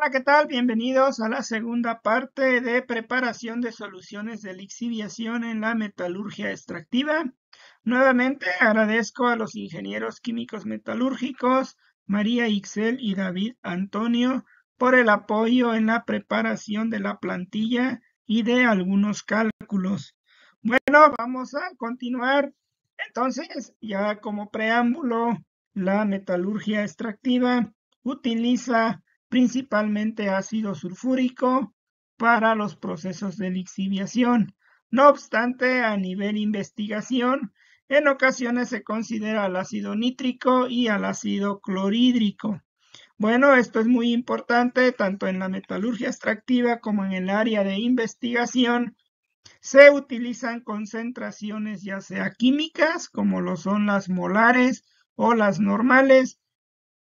Hola, ¿qué tal? Bienvenidos a la segunda parte de preparación de soluciones de lixiviación en la metalurgia extractiva. Nuevamente agradezco a los ingenieros químicos metalúrgicos María Ixel y David Antonio por el apoyo en la preparación de la plantilla y de algunos cálculos. Bueno, vamos a continuar. Entonces, ya como preámbulo, la metalurgia extractiva utiliza principalmente ácido sulfúrico para los procesos de lixiviación. No obstante, a nivel investigación, en ocasiones se considera al ácido nítrico y al ácido clorhídrico. Bueno, esto es muy importante tanto en la metalurgia extractiva como en el área de investigación. Se utilizan concentraciones ya sea químicas, como lo son las molares o las normales,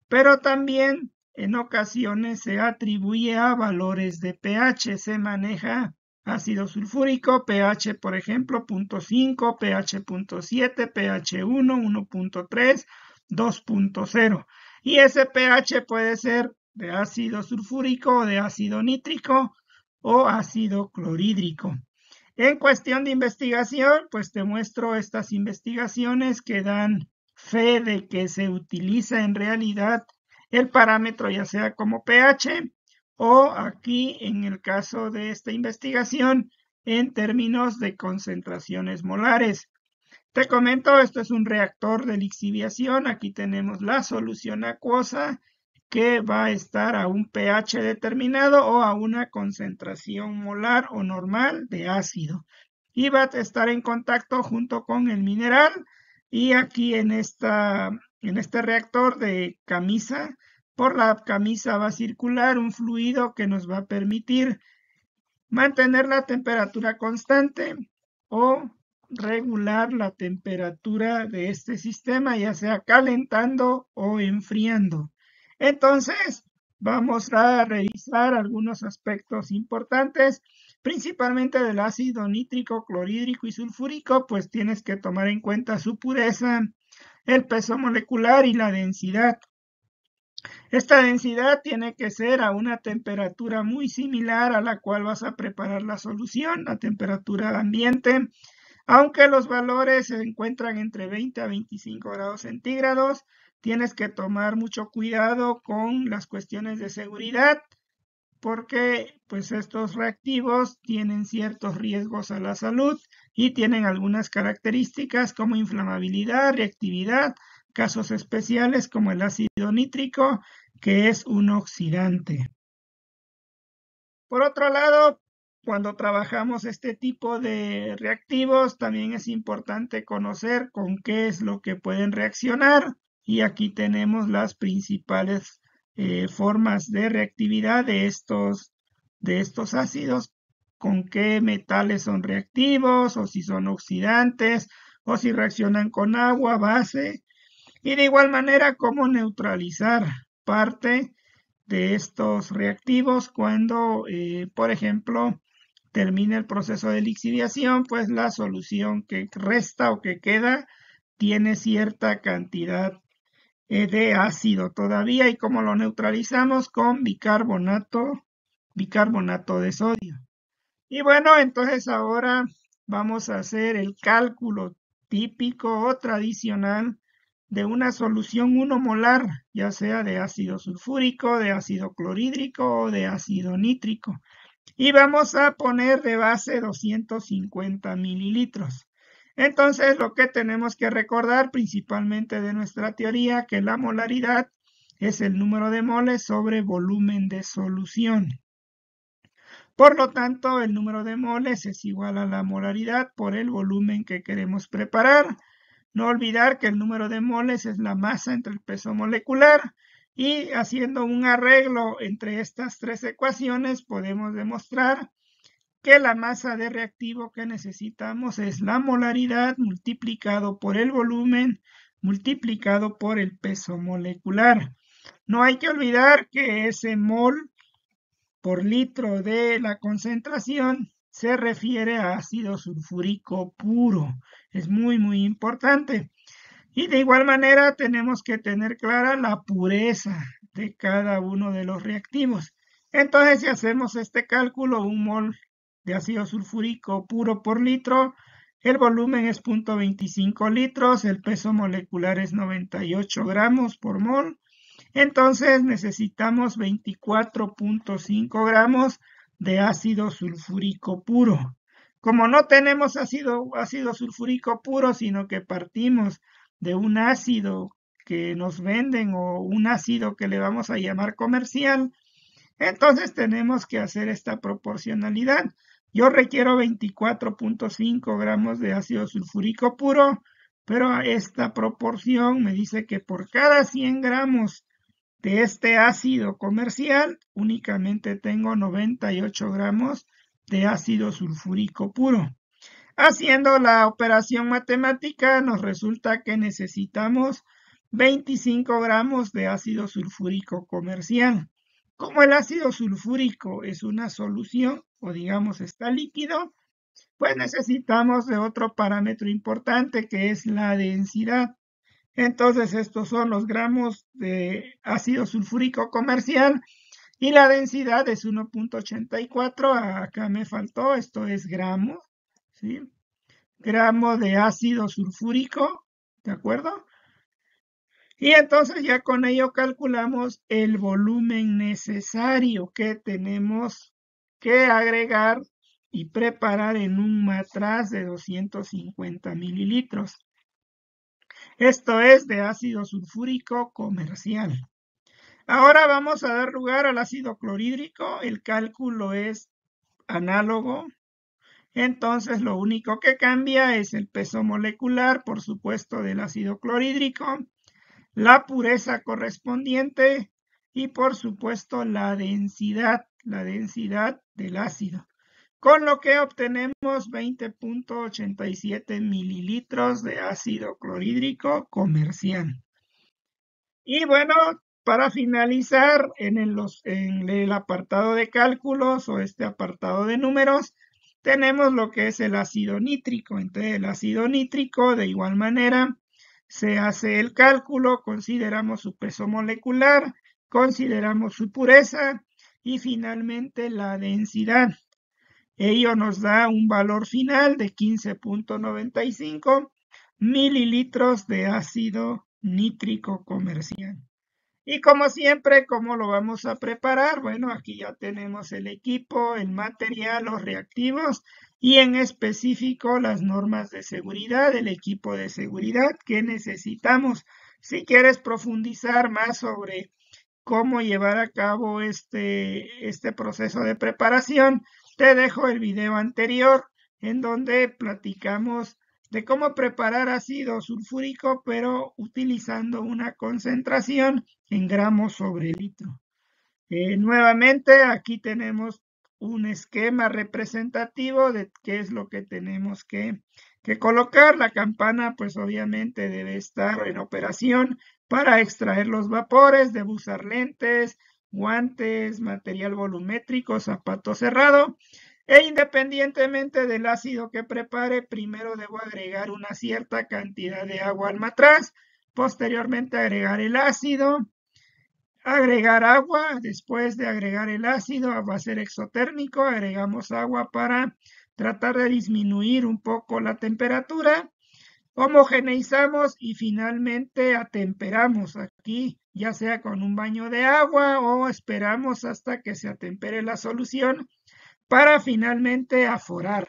pero también en ocasiones se atribuye a valores de pH, se maneja ácido sulfúrico, pH por ejemplo 0.5, pH 0.7, pH 1, 1.3, 2.0. Y ese pH puede ser de ácido sulfúrico o de ácido nítrico o ácido clorhídrico. En cuestión de investigación, pues te muestro estas investigaciones que dan fe de que se utiliza en realidad el parámetro ya sea como pH o aquí en el caso de esta investigación en términos de concentraciones molares. Te comento, esto es un reactor de lixiviación. Aquí tenemos la solución acuosa que va a estar a un pH determinado o a una concentración molar o normal de ácido. Y va a estar en contacto junto con el mineral. Y aquí en este reactor de camisa, por la camisa va a circular un fluido que nos va a permitir mantener la temperatura constante o regular la temperatura de este sistema, ya sea calentando o enfriando. Entonces, vamos a revisar algunos aspectos importantes, principalmente del ácido nítrico, clorhídrico y sulfúrico, pues tienes que tomar en cuenta su pureza, el peso molecular y la densidad. Esta densidad tiene que ser a una temperatura muy similar a la cual vas a preparar la solución, a temperatura ambiente, aunque los valores se encuentran entre 20 a 25 grados centígrados. Tienes que tomar mucho cuidado con las cuestiones de seguridad porque pues estos reactivos tienen ciertos riesgos a la salud y tienen algunas características como inflamabilidad, reactividad, casos especiales como el ácido nítrico, que es un oxidante. Por otro lado, cuando trabajamos este tipo de reactivos, también es importante conocer con qué es lo que pueden reaccionar. Y aquí tenemos las principales formas de reactividad de estos ácidos, con qué metales son reactivos, o si son oxidantes, o si reaccionan con agua, base, y de igual manera cómo neutralizar parte de estos reactivos cuando, por ejemplo, termina el proceso de lixiviación, pues la solución que resta o que queda tiene cierta cantidad de ácido todavía y cómo lo neutralizamos con bicarbonato de sodio. Y bueno, entonces ahora vamos a hacer el cálculo típico o tradicional de una solución 1 molar, ya sea de ácido sulfúrico, de ácido clorhídrico o de ácido nítrico. Y vamos a poner de base 250 mililitros. Entonces, lo que tenemos que recordar principalmente de nuestra teoría, que la molaridad es el número de moles sobre volumen de solución. Por lo tanto, el número de moles es igual a la molaridad por el volumen que queremos preparar. No olvidar que el número de moles es la masa entre el peso molecular y haciendo un arreglo entre estas tres ecuaciones podemos demostrar que la masa de reactivo que necesitamos es la molaridad multiplicado por el volumen multiplicado por el peso molecular. No hay que olvidar que ese mol por litro de la concentración se refiere a ácido sulfúrico puro. Es muy importante. Y de igual manera tenemos que tener clara la pureza de cada uno de los reactivos. Entonces, si hacemos este cálculo, 1 mol de ácido sulfúrico puro por litro, el volumen es 0.25 litros, el peso molecular es 98 gramos por mol. Entonces necesitamos 24.5 gramos de ácido sulfúrico puro. Como no tenemos ácido sulfúrico puro, sino que partimos de un ácido que nos venden o un ácido que le vamos a llamar comercial, entonces tenemos que hacer esta proporcionalidad. Yo requiero 24.5 gramos de ácido sulfúrico puro, pero esta proporción me dice que por cada 100 gramos de este ácido comercial únicamente tengo 98 gramos de ácido sulfúrico puro. Haciendo la operación matemática nos resulta que necesitamos 25 gramos de ácido sulfúrico comercial. Como el ácido sulfúrico es una solución, o digamos está líquido, pues necesitamos de otro parámetro importante que es la densidad. Entonces estos son los gramos de ácido sulfúrico comercial y la densidad es 1.84. Acá me faltó, esto es gramos, ¿sí? Gramo de ácido sulfúrico, ¿de acuerdo? Y entonces ya con ello calculamos el volumen necesario que tenemos que agregar y preparar en un matraz de 250 mililitros. Esto es de ácido sulfúrico comercial. Ahora vamos a dar lugar al ácido clorhídrico. El cálculo es análogo. Entonces lo único que cambia es el peso molecular, por supuesto, del ácido clorhídrico, la pureza correspondiente y por supuesto la densidad del ácido. Con lo que obtenemos 20.87 mililitros de ácido clorhídrico comercial. Y bueno, para finalizar en el apartado de cálculos o este apartado de números, tenemos lo que es el ácido nítrico. Entonces el ácido nítrico de igual manera se hace el cálculo, consideramos su peso molecular, consideramos su pureza y finalmente la densidad. Ello nos da un valor final de 15.95 mililitros de ácido nítrico comercial. Y como siempre, ¿cómo lo vamos a preparar? Bueno, aquí ya tenemos el equipo, el material, los reactivos y en específico las normas de seguridad, el equipo de seguridad que necesitamos. Si quieres profundizar más sobre cómo llevar a cabo este proceso de preparación, te dejo el video anterior en donde platicamos de cómo preparar ácido sulfúrico, pero utilizando una concentración en gramos sobre litro. Nuevamente, aquí tenemos un esquema representativo de qué es lo que tenemos que colocar. La campana, pues obviamente debe estar en operación para extraer los vapores, debo usar lentes, guantes, material volumétrico, zapato cerrado. E independientemente del ácido que prepare, primero debo agregar una cierta cantidad de agua al matraz, posteriormente agregar el ácido, agregar agua, después de agregar el ácido va a ser exotérmico, agregamos agua para tratar de disminuir un poco la temperatura, homogeneizamos y finalmente atemperamos aquí, ya sea con un baño de agua o esperamos hasta que se atempere la solución para finalmente aforar.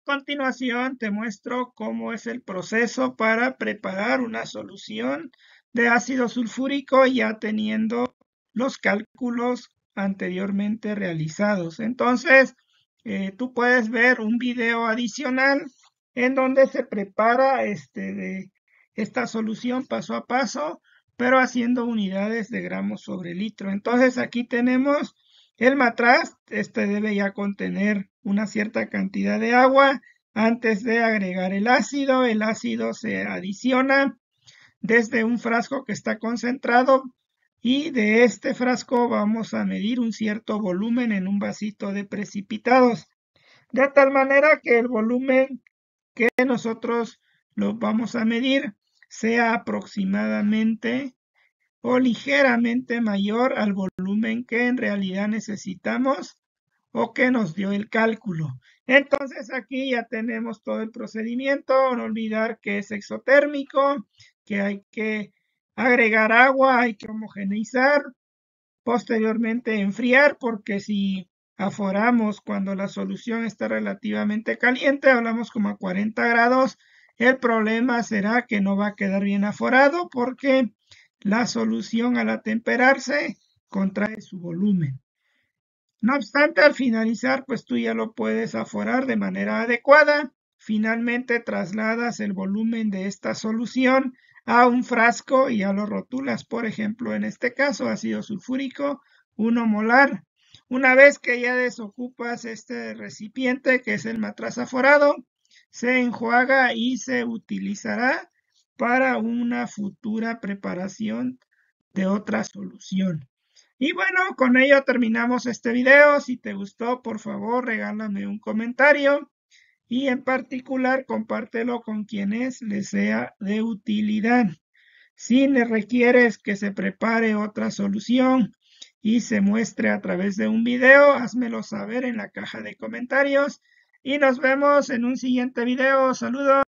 A continuación te muestro cómo es el proceso para preparar una solución de ácido sulfúrico ya teniendo los cálculos anteriormente realizados. Entonces, tú puedes ver un video adicional en donde se prepara esta solución paso a paso, pero haciendo unidades de gramos sobre litro. Entonces, aquí tenemos el matraz, debe ya contener una cierta cantidad de agua antes de agregar el ácido se adiciona desde un frasco que está concentrado y de este frasco vamos a medir un cierto volumen en un vasito de precipitados, de tal manera que el volumen que nosotros lo vamos a medir sea aproximadamente o ligeramente mayor al volumen que en realidad necesitamos o que nos dio el cálculo. Entonces aquí ya tenemos todo el procedimiento, no olvidar que es exotérmico, que hay que agregar agua, hay que homogeneizar, posteriormente enfriar, porque si aforamos cuando la solución está relativamente caliente, hablamos como a 40 grados, el problema será que no va a quedar bien aforado porque la solución al atemperarse contrae su volumen. No obstante, al finalizar, pues tú ya lo puedes aforar de manera adecuada. Finalmente trasladas el volumen de esta solución a un frasco y ya lo rotulas. Por ejemplo, en este caso, ácido sulfúrico 1 molar. Una vez que ya desocupas este recipiente, que es el matraz aforado, se enjuaga y se utilizará para una futura preparación de otra solución. Y bueno, con ello terminamos este video. Si te gustó, por favor, regálame un comentario y en particular compártelo con quienes les sea de utilidad. Si le requieres que se prepare otra solución y se muestre a través de un video, házmelo saber en la caja de comentarios y nos vemos en un siguiente video. Saludos.